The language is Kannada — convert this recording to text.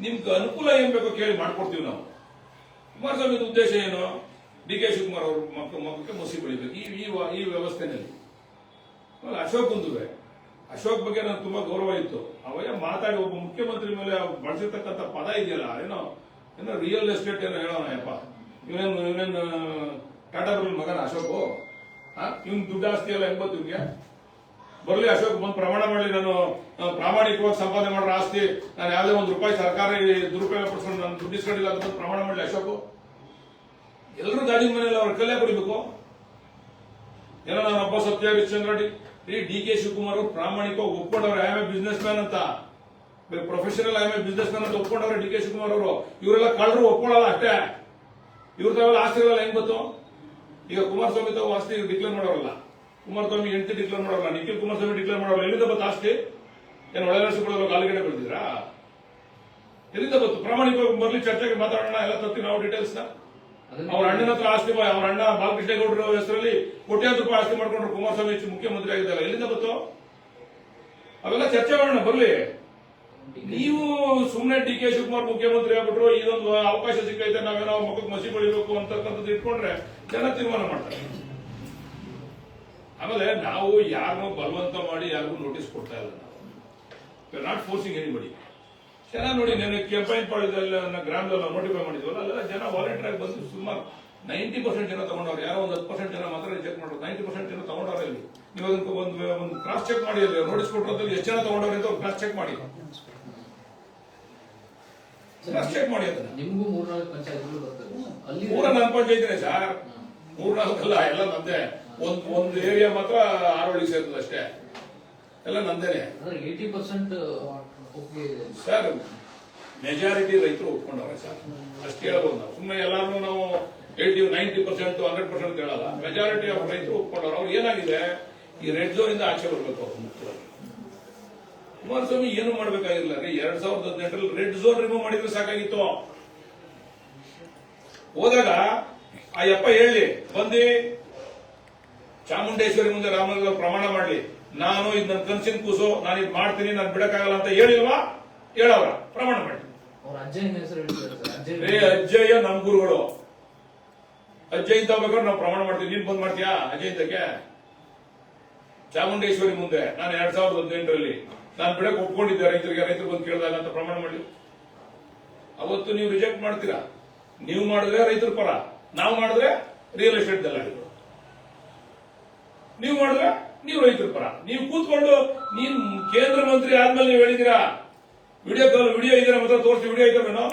ನಿಮ್ಗೆ ಅನುಕೂಲ ಏನ್ ಬೇಕೋ ಕೇಳಿ ಮಾಡ್ಕೊಡ್ತೀವಿ ನಾವು. ಕುಮಾರಸ್ವಾಮಿ ಉದ್ದೇಶ ಏನು? ಡಿ ಕೆ ಶಿವಕುಮಾರ್ ಅವ್ರ ಮಕ್ಕಳಿಗೆ ಮುಸಿ ಬೆಳಿಬೇಕು ಈ ವ್ಯವಸ್ಥೆನಲ್ಲಿ. ಅಶೋಕ್ ಬಂದುವೆ, ಅಶೋಕ್ ಬಗ್ಗೆ ನಾನು ತುಂಬಾ ಗೌರವ ಇತ್ತು. ಅವಯ್ಯ ಮಾತಾಡಿ ಒಬ್ಬ ಮುಖ್ಯಮಂತ್ರಿ ಮೇಲೆ ಬಳಸಿರ್ತಕ್ಕಂಥ ಪದ ಇದೆಯಲ್ಲ, ಏನೋ ರಿಯಲ್ ಎಸ್ಟೇಟ್ ಏನೋ ಹೇಳೋಣ ಯಪ್ಪ, ಇವನೇನು ಟಾಟಾ ಬಿರ್ಲ್ ಮಗನ ಅಶೋಕ್, ಇವ್ನ ದುಡ್ಡು ಆಸ್ತಿ ಎಲ್ಲ ಹೆಂಗ್ ಗೊತ್ತು ಇವ್ಗೆ? ಬರ್ಲಿ ಅಶೋಕ್ ಬಂದು ಪ್ರಮಾಣ ಮಾಡಲಿ, ನಾನು ಪ್ರಾಮಾಣಿಕವಾಗಿ ಸಂಪಾದನೆ ಮಾಡೋ ಆಸ್ತಿ ನಾನು ಯಾವುದೇ ಒಂದು ರೂಪಾಯಿ ಸರ್ಕಾರ ದುರುಪಯೋಗ ಪಡಿಸ್ಕೊಂಡು ನಾನು ದುಡ್ಡು ಇಸ್ಕೊಂಡಿಲ್ಲ ಅಂತ ಪ್ರಮಾಣ ಮಾಡಲಿ ಅಶೋಕ್. ಎಲ್ಲರೂ ಗಾಡಿ ಮನೆಯಲ್ಲಿ ಅವ್ರ ಕಲ್ಯಾಣ ಕೊಡಬೇಕು. ಏನೋ ನಾನು ಒಬ್ಬ ಸತ್ಯ ಹರಿಶ್ಚಂದ್ರ ಡಿ ಕೆ ಶಿವಕುಮಾರ್ ಅವರು ಪ್ರಾಮಾಣಿಕವಾಗಿ ಒಪ್ಕೊಂಡವ್ರೆ, I am a businessman ಅಂತ, professional I am a businessman ಅಂತ ಒಪ್ಕೊಂಡವ್ರೆ ಡಿ ಕೆ ಶಿವಕುಮಾರ್ ಅವರು. ಇವರೆಲ್ಲ ಕಳ್ಳರು ಒಪ್ಕೊಳ್ಳಲ್ಲ ಅಷ್ಟೇ. ಇವ್ರ ತಾವೆಲ್ಲ ಆಸ್ತಿಗಳೆಲ್ಲ ಹೆಂಗ್ ಗೊತ್ತು? ಈಗ ಕುಮಾರಸ್ವಾಮಿ ತಾವು ಆಸ್ತಿ ಡಿಕ್ಲೇರ್ ಮಾಡೋರಲ್ಲ, ಕುಮಾರಸ್ವಾಮಿ ಹೆಂಡತಿ ಡಿಕ್ಲೇರ್ ಮಾಡೋರಲ್ಲ, ನಿಖಿಲ್ ಕುಮಾರಸ್ವಾಮಿ ಡಿಕ್ಲೇರ್ ಮಾಡೋಲ್ಲ. ಎಲ್ಲಿಂದ ಬತ್ತು ಆಸ್ತಿ? ಏನು ಒಳ್ಳೆ ನರ್ಸಿಕೊಳ್ಳೋದು ಕಾಲುಗಡೆ ಬೆಳೆದಿದ್ರಾ? ಎಲ್ಲಿಂದ ಬತ್ತು? ಪ್ರಾಮಾಣಿಕವಾಗಿ ಬರ್ಲಿ, ಚರ್ಚೆಗೆ ಮಾತಾಡೋಣ, ಎಲ್ಲ ತರ್ತೀವಿ ನಾವು ಡೀಟೇಲ್ಸ್ ನ. ಅವ್ರ ಅಣ್ಣನ ಹತ್ರ ಆಸ್ತಿ, ಅವ್ರ ಅಣ್ಣ ಬಾಲಕೃಷ್ಣೇಗೌಡರ ಹೆಸರಲ್ಲಿ ಕೋಟ್ಯಾಂತರ ರೂಪಾಯಿ ಆಸ್ತಿ ಮಾಡ್ಕೊಂಡ್ರು ಕುಮಾರಸ್ವಾಮಿ ಮುಖ್ಯಮಂತ್ರಿ ಆಗಿದ್ದಾಗ. ಎಲ್ಲಿಂದ ಬತ್ತು? ಅವೆಲ್ಲ ಚರ್ಚೆ ಮಾಡೋಣ ಬರ್ಲಿ. ನೀವು ಸುಮ್ಮನೆ ಡಿ ಕೆ ಶಿವಕುಮಾರ್ ಮುಖ್ಯಮಂತ್ರಿ ಆಗ್ಬಿಟ್ರು, ಇದೊಂದು ಅವಕಾಶ ಸಿಕ್ಕೈತೆ, ನಾವೇನೋ ಮಕ್ಕಳಿಗೆ ಮಸಿ ಬೆಳಿಬೇಕು ಅಂತಕ್ಕಂಥದ್ದು ಇಟ್ಕೊಂಡ್ರೆ ಜನ ತೀರ್ಮಾನ ಮಾಡ್ತಾರೆ. ಆಮೇಲೆ ನಾವು ಯಾರನ್ನೂ ಬಲವಂತ ಮಾಡಿ ಯಾರಿಗೂ ನೋಟಿಸ್ ಕೊಡ್ತಾ ಇಲ್ಲ. ನಾವು ನಾಟ್ ಫೋರ್ಸಿಂಗ್ ಎನಿಬಡಿ. ಜನ ನೋಡಿ, ನಾನು ಕೆಂಪೈನ್ ಪಾಳ್ಯದಲ್ಲಿ ಗ್ರಾಮದಲ್ಲಿ ನೋಟಿಫೈ ಮಾಡಿದ್ವಲ್ಲ, ಅಲ್ಲೆಲ್ಲ ಜನ ವಾಲಂಟಿಯರ್ ಆಗಿ ಬಂದು ಸುಮಾರು 90% ಜನ ತಗೊಂಡವ್ರು. ಯಾರೋ ಒಂದು 10% ಜನ ಮಾತ್ರ ರಿಜೆಕ್ಟ್ ಮಾಡೋರು, 90% ಜನ ತಗೊಂಡವ್ರೆ. ಇಲ್ಲಿ ನೀವು ಅದಕ್ಕೆ ಒಂದು ಕ್ರಾಸ್ ಚೆಕ್ ಮಾಡಿ, ಅಲ್ಲಿ ನೋಟಿಸ್ ಕೊಟ್ಟರಲ್ಲಿ ಎಷ್ಟು ಜನ ತಗೊಂಡವ್ರೆ ಅಂತ ಕ್ರಾಸ್ ಚೆಕ್ ಮಾಡಿ, ಕ್ರಾಸ್ ಚೆಕ್ ಮಾಡಿ. ಅದನ್ನ ನಿಮಗೂ 3-4 ಪಂಚಾಯತ್ಗಳು ಬರ್ತದೆ. ಅಲ್ಲಿ 3-4 ಪಂಚಾಯತಿನೇ ಸರ್, 3-4 ಅಲ್ಲ, ಎಲ್ಲ ನಂದೇ. ಒಂದು ಏರಿಯಾ ಮಾತ್ರ ಆರೋಳಿಗೆ ಸೇರ್ತದೆ ಅಷ್ಟೇ, ಎಲ್ಲ ನಂದೇನೆ. 80% ಸರ್ ಮೆಜಾರಿಟಿ ರೈತರು ಒಪ್ಕೊಂಡವ್ರೆ ಸರ್, ಅಷ್ಟು ಹೇಳ್ಬೋದು ನಾವು. ಸುಮ್ಮನೆ ಎಲ್ಲಾರು ನಾವು 90%, 100% ಹೇಳಲ್ಲ. ಮೆಜಾರಿಟಿ ಆಫ್ ರೈತರು ಒಪ್ಕೊಂಡವ್ರು. ಅವ್ರು ಏನಾಗಿದೆ, ಈ ರೆಡ್ ಝೋನ್ ಇಂದ ಆಚೆ ಬರ್ಬೇಕು ಅವ್ರು ಮುಖ್ಯವಾಗಿ. ಕುಮಾರಸ್ವಾಮಿ ಏನು ಮಾಡ್ಬೇಕಾಗಿಲ್ಲ ರೀ. 2018ರಲ್ಲಿ ರೆಡ್ ಝೋನ್ ರಿಮೂವ್ ಮಾಡಿದ್ರೆ ಸಾಕಾಗಿತ್ತು. ಹೋದಾಗ ಆ ಯಪ್ಪ ಹೇಳಿ ಬಂದು ಚಾಮುಂಡೇಶ್ವರಿ ಮುಂದೆ ರಾಮನಗರ ಪ್ರಮಾಣ ಮಾಡ್ಲಿ, ನಾನು ಇದು ನನ್ನ ಕನಸಿನ ಕೂಸು, ನಾನು ಇದು ಮಾಡ್ತೀನಿ, ನಾನು ಬಿಡಕ್ಕಾಗಲ್ಲ ಅಂತ ಹೇಳಿಲ್ವಾ? ಹೇಳವ್ರ ಪ್ರಮಾಣ ಮಾಡಿ. ಅಜ್ಜಯ್ಯ ನಮ್ ಗುರುಗಳು, ಅಜ್ಜಯ್ ಅಂತ ಬೇಕಾದ್ರೆ ನಾವು ಪ್ರಮಾಣ ಮಾಡ್ತೀವಿ. ನೀನ್ ಬಂದ್ ಮಾಡ್ತೀಯಾ ಅಜ್ಜಯ್ ಅಂತಕ್ಕೆ? ಚಾಮುಂಡೇಶ್ವರಿ ಮುಂದೆ ನಾನು 2018ರಲ್ಲಿ ನಾನು ಬಿಡಕ್ ಒಪ್ಕೊಂಡಿದ್ದೆ ರೈತರು ಬಂದು ಕೇಳಿದಾಗ ಅಂತ ಪ್ರಮಾಣ ಮಾಡಿ. ಅವತ್ತು ನೀವು ರಿಜೆಕ್ಟ್ ಮಾಡ್ತೀರಾ. ನೀವು ಮಾಡಿದ್ರೆ ರೈತರ ಪರ, ನಾವು ಮಾಡಿದ್ರೆ ರಿಯಲ್ ಎಸ್ಟೇಟ್ ದಲ್ಲಾಳಿಗಳು. ನೀವು ಮಾಡಿದ್ರೆ ನೀವು ರೈತರ ಪರ. ನೀವು ಕೂತ್ಕೊಂಡು ನೀನ್ ಕೇಂದ್ರ ಮಂತ್ರಿ ಆದ್ಮೇಲೆ ನೀವು ಹೇಳಿದೀರಾ, ವಿಡಿಯೋ ಇದರ ಮಾತ್ರ ತೋರಿಸಿ, ವಿಡಿಯೋ ಐತವೇನೋ